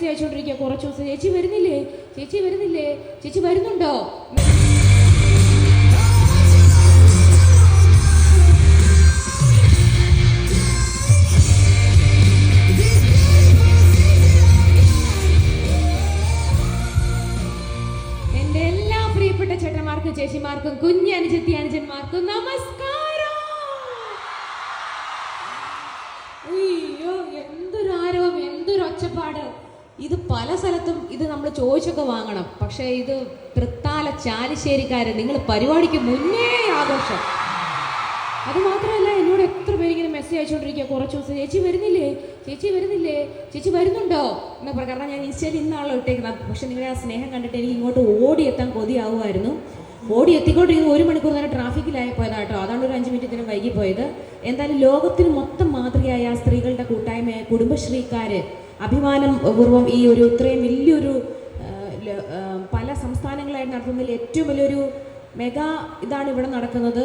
Message അയച്ചുകൊണ്ടിരിക്കുക കുറച്ച് ദിവസം. ചേച്ചി വരുന്നില്ലേ, ചേച്ചി വരുന്നില്ലേ, ചേച്ചി വരുന്നുണ്ടോ? എന്റെ എല്ലാ പ്രിയപ്പെട്ട ചേട്ടന്മാർക്കും ചേച്ചിമാർക്കും കുഞ്ഞനുജത്തി അനുജന്മാർക്കും നമസ്കാരം. അയ്യോ, എന്തൊരു ആരവം, എന്തൊരു ഒച്ചപ്പാട്. ഇത് പല സ്ഥലത്തും ഇത് നമ്മൾ ചോദിച്ചൊക്കെ വാങ്ങണം. പക്ഷേ ഇത് തൃത്താല ചാലിശ്ശേരിക്കാര് നിങ്ങൾ പരിപാടിക്ക് മുന്നേ ആഘോഷം. അത് മാത്രമല്ല, എന്നോട് എത്ര പേരിങ്ങനെ മെസ്സേജ് അയച്ചുകൊണ്ടിരിക്കുക കുറച്ച് ദിവസം. ചേച്ചി വരുന്നില്ലേ, ചേച്ചി വരുന്നില്ലേ, ചേച്ചി വരുന്നുണ്ടോ എന്ന് പറയാം. കാരണം ഞാൻ ഇൻസ്റ്റയിൽ ഇന്നാണല്ലോ ഇട്ടേക്കുന്നത്. പക്ഷെ നിങ്ങളുടെ ആ സ്നേഹം കണ്ടിട്ട് എനിക്ക് ഇങ്ങോട്ട് ഓടിയെത്താൻ കൊതിയാവുമായിരുന്നു. ഓടി എത്തിക്കൊണ്ടിരിക്കുന്നത് 1 മണിക്കൂർ നേരം ട്രാഫിക്കിലായി പോയതാട്ടോ. അതാണ് ഒരു 5 മിനിറ്റിന് വൈകിപ്പോയത്. എന്തായാലും ലോകത്തിന് മൊത്തം മാതൃകയായ സ്ത്രീകളുടെ കൂട്ടായ്മയായ കുടുംബശ്രീക്കാര് അഭിമാനം പൂർവ്വം ഈ ഒരു ഇത്രയും വലിയൊരു പല സംസ്ഥാനങ്ങളായിട്ട് നടത്തുന്നതിൽ ഏറ്റവും വലിയൊരു മെഗാ ഇതാണ് ഇവിടെ നടക്കുന്നത്.